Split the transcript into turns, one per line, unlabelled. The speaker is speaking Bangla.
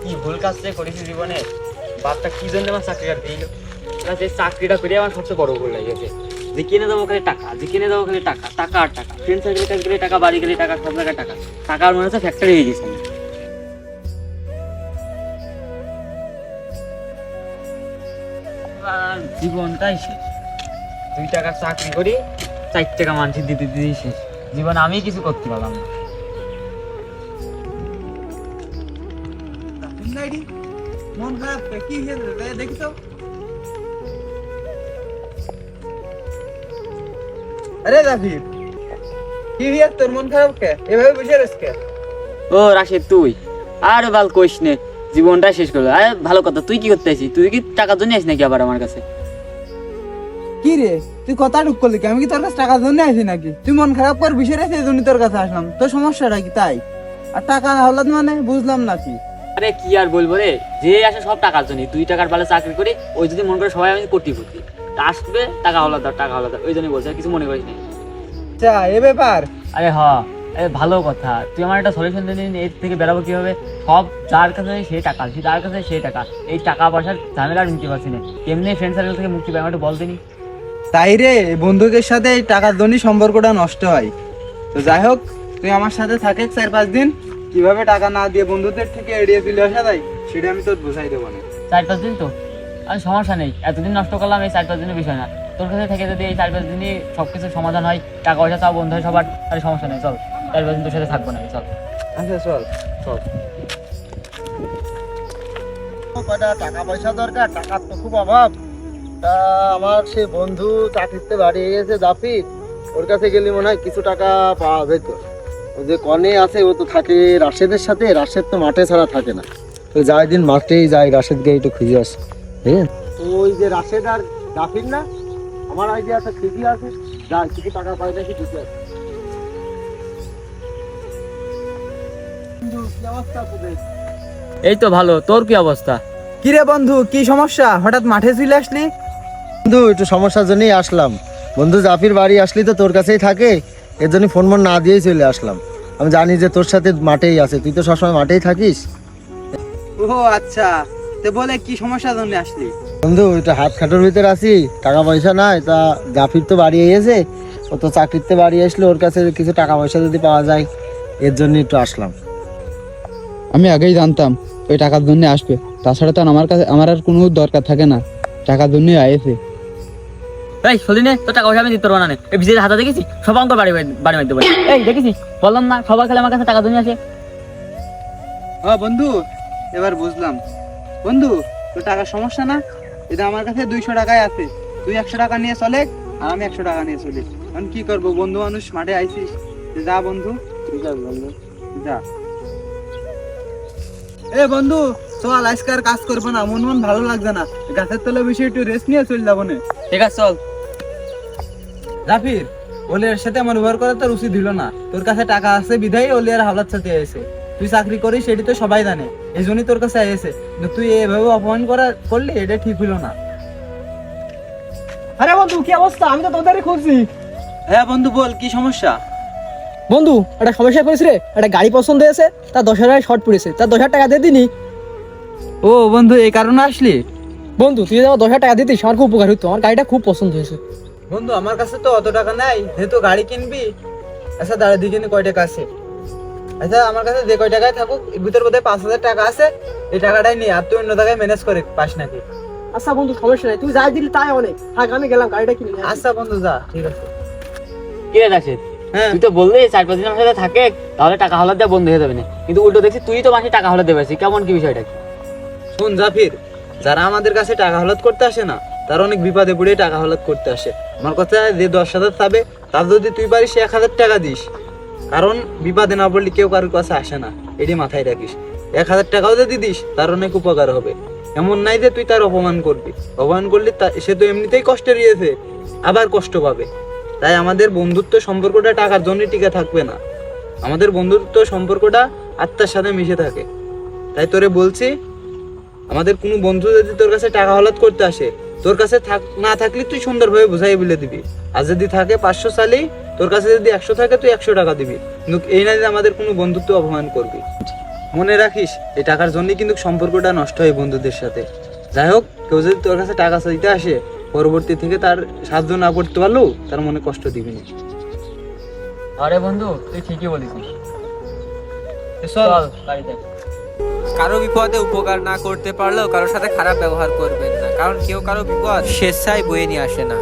কি ভুল কাজ করেছি জীবনে। বাপটা কি জন্য আমার চাকরিটা দিল, যে চাকরিটা করে আমার সবচেয়ে বড় ভুল লেগেছে। যে কিনে দেবো খালি টাকা, যে কিনে দেবো খালি টাকা, টাকা আর টাকা, ফ্রেন্ড সার্কেল কাজ গেলে টাকা, বাড়ি গেলে টাকা, সব জায়গায় টাকা। টাকার মনে হচ্ছে ফ্যাক্টরি হয়ে গেছে। জীবনটাই শেষ। 2 টাকার চাকরি করি, 4 টাকা মানুষের দিতে দিতেই শেষ। জীবন আমি কিছু করতে পারলাম না।
মন খারাপ কি দেখি তো। আরে জাফির, কি হইয়া তোর মন খারাপ কে? এভাবে বসে রইস কে?
ও রাশেদ, তুই আর বাল কইস নে, জীবনটা শেষ করলো। আরে ভালো কথা, তুই কি করতে আছিস? তুই কি টাকার জন্য আসিস নাকি আবার আমার কাছে?
কি রে, তুই কথা ঢুক করলি? আমি কি তোর কাছে টাকার জন্য আসি নাকি? তুই মন খারাপ কর বসে রয়েছে, এই জন্য তোর কাছে আসলাম। তোর সমস্যাটা কি তাই? আর টাকা হলাদ মানে বুঝলাম নাকি?
আরে কি আর বলবো রে, যে আসে সব টাকার জন্য। 2 টাকার ভালো চাকরি করি, ওই যদি মন করে সবাই আমি কোটিপতি। আসবে টাকা হলো দাও, টাকা হলো দাও, ওই জন্যই বলছে, আর কিছু মনে করিস না।
আচ্ছা, এ ব্যাপার?
আরে ভালো কথা, তুই আমার একটা সলিউশন দিলি। এর থেকে বেরোবো কিভাবে? সব যার কাছে সেই টাকা, যার কাছে সেই টাকা। এই টাকা পয়সার ঝামেলা আর নিতে পারছি না। কেমনি ফ্রেন্ড সার্কেল থেকে মুক্তি পাই, আমাকে বল দিনি।
তাই রে, বন্ধুদের সাথে এই টাকার জন্য সম্পর্কটা নষ্ট হয়। তো যাই হোক, তুই আমার সাথে থাকে 4-5 দিন। কিভাবে টাকা না দিয়ে বন্ধুদের থেকে এড়িয়ে চলে আসা যায় সেটা আমি তোর বুঝাই দেবো না।
4-5 দিন তো আর সমস্যা নেই, এতদিন নষ্ট করলাম, এই 4-5 দিনের বিষয় না। তোর কাছে থেকে যদি এই 4-5 দিনই সবকিছু সমাধান হয়, টাকা পয়সা চাও বন্ধু হয় সবার, তাহলে সমস্যা নেই, চল 4-5 দিন তোর সাথে থাকবো না, চল।
আচ্ছা চল চল।
কয়টা টাকা পয়সা দরকার, টাকার তো খুব অভাব। তা আমার সে বন্ধু চাকরিতে বাড়ি গেছে জাফির, ওর কাছে গেলে মনে হয় কিছু টাকা পাওয়া যেত। ওই যে কনে আছে, ও তো থাকে রাশেদের সাথে, রাশেদ তো মাঠে ছাড়া থাকে না। তো যাই দিন মাঠেই যায়, রাশেদকে একটু খুঁজে আসে। হ্যাঁ, তো ওই যে রাশেদ আর জাফির না, আমার আইডিয়াটা ঠিকই আছে। যাই কিছু টাকা পাই নাকি দিতে আসে। বন্ধু, কি অবস্থা তোদের?
এই তো ভালো, তোর কি অবস্থা?
কি রে বন্ধু, কি সমস্যা? হঠাৎ মাঠে চলে আসলি?
বন্ধু, একটু সমস্যার জন্যই আসলাম। বন্ধু জাফির বাড়ি আসলি তো তোর কাছেই থাকে, এর জন্য ফোন না দিয়েই চলে আসলাম। আমি জানি যে তোর সাথে মাঠেই আছে, তুই তো সবসময় মাঠেই থাকিস।
ও আচ্ছা, তো বলে কি সমস্যার জন্য আসলি?
বন্ধু, একটু হাত খাটোর ভিতরে আছি, টাকা পয়সা নাই। তা জাফির তো বাড়ি এসেছে, ও তো চাকরিতে বাড়ি আসলে, ওর কাছে কিছু টাকা পয়সা যদি পাওয়া যায়, এর জন্য একটু আসলাম।
আমি আগেই জানতাম ওই টাকার জন্য আসবে, তাছাড়া তো আমার আর কোনো দরকার থাকে না, টাকার জন্যই আইছে।
এই সদিনে তোর টাকা পয়সা আমি দিতে পারবো না। এই বিজয়ের হাতে দেখেছি সব অঙ্ক বাড়ি মারতে পারি। এই দেখেছি, বললাম না সবাই খেলে আমার কাছে টাকা জন্য আসে।
বন্ধু, এবার বুঝলাম। বন্ধু, তোর টাকার সমস্যা না? এটা আমার কাছে 200 টাকায় আছে। তুই 100 টাকা নিয়ে চলে, আর আমি 100 টাকা নিয়ে চলি। এখন কি করবো, বন্ধু মানুষ, মাঠে আইছিস। যা বন্ধু,
ঠিক আছে বন্ধু,
যা। এ বন্ধু, চল আজকে আর কাজ করবো না, মন ভালো লাগছে না। গাছের তলে বসে একটু রেস্ট নিয়ে চলে যাবো না।
ঠিক আছে চল।
জাফির, ওলের সাথে আমার ব্যবহার করা তোর উচিত দিল না। তোর কাছে টাকা আছে বিধায় ওলে আর হাওলাত সাথে এসে। তুই চাকরি করিস সেটি তো সবাই জানে, এই জন্যই তোর কাছে এসে। কিন্তু তুই এভাবে অপমান করলি, এটা ঠিক হইল না।
আরে বন্ধু, কি অবস্থা? আমি তো তোদেরই খুঁজছি।
হ্যাঁ বন্ধু, বল কি সমস্যা?
বন্ধু, একটা সমস্যা করেছে রে। একটা গাড়ি পছন্দ হয়েছে, তার 10,000 শর্ট পড়েছে, তার 10,000 টাকা দিয়ে দিনি।
ও বন্ধু, এই কারণে আসলি?
বন্ধু, তুই যদি আমার 10,000 টাকা দিতিস আমার খুব উপকার হতো, আমার গাড়িটা খুব পছন্দ হয়েছে।
বন্ধু, আমার কাছে তো অত টাকা নাই, যেহেতু গাড়ি কিনবি। আচ্ছা দাঁড়া, দিকে কয় টাকা আছে? আচ্ছা, আমার কাছে যে কয় টাকায় থাকুক, এর ভিতর বোধহয় 5,000 টাকা আছে। এই টাকাটাই নিয়ে আর তুই অন্য জায়গায় ম্যানেজ করে পাস নাকি?
আচ্ছা বন্ধু, সমস্যা নাই, তুই যাই দিলি তাই অনেক। থাক, আমি গেলাম, গাড়িটা কিনে নিয়ে আসি।
আচ্ছা বন্ধু, যা, ঠিক আছে।
কি রে রাশেদ,
হ্যাঁ,
তুই তো বললি 4-5 দিন আমার সাথে থাকে, তাহলে টাকা হলাদ দেওয়া বন্ধ হয়ে যাবে না। কিন্তু উল্টো দেখছি তুই তো মাসে টাকা হলাদ দেবে, কেমন কি বিষয়টা?
শুন জাফির, যারা আমাদের কাছে টাকা হলাদ করতে আসে না, তার অনেক বিপদে পড়ে টাকা হলাদ করতে আসে। আমার কথা, যে 10,000 পাবে, তার যদি তুই পারিস 1,000 টাকা দিস। কারণ বিপদে না পড়লে কেউ কারোর কাছে আসে না, এটি মাথায় রাখিস। 1,000 টাকাও যদি দিস, তার অনেক উপকার হবে। এমন নাই যে তুই তার অপমান করবি। অপমান করলে সে তো এমনিতেই কষ্টে রয়েছে, আবার কষ্ট পাবে। তাই আমাদের বন্ধুত্ব সম্পর্কটা টাকার জন্য টিকে থাকবে না। আমাদের বন্ধুত্ব সম্পর্কটা আত্মার সাথে মিশে থাকে। তাই তোরে বলছি, আমাদের কোনো বন্ধু যদি তোর কাছে টাকা হলাদ করতে আসে, তোর কাছে না থাকলে তুই সুন্দরভাবে বুঝাই বলে দিবি। আর যদি থাকে 500 সালেই, তোর কাছে যদি 100 থাকে, তুই 100 টাকা দিবি। কিন্তু এই না যে আমাদের কোনো বন্ধুত্ব অপমান করবি। মনে রাখিস এই টাকার জন্যই কিন্তু সম্পর্কটা নষ্ট হয় বন্ধুদের সাথে। যাই হোক, কেউ যদি তোর কাছে টাকা চাইতে আসে, পরবর্তী থেকে তার সাহায্য না করতে পারলেও তার মনে কষ্ট দিবি না।
আরে বন্ধু তুই ঠিকই বলেছিস,
চল।
চল বাড়িতে।
কারো বিপদে উপকার না করতে পারলেও কারোর সাথে খারাপ ব্যবহার করবেন না, কারণ কেউ কারো বিপদ স্বেচ্ছায় বয়ে নিয়ে আসে না।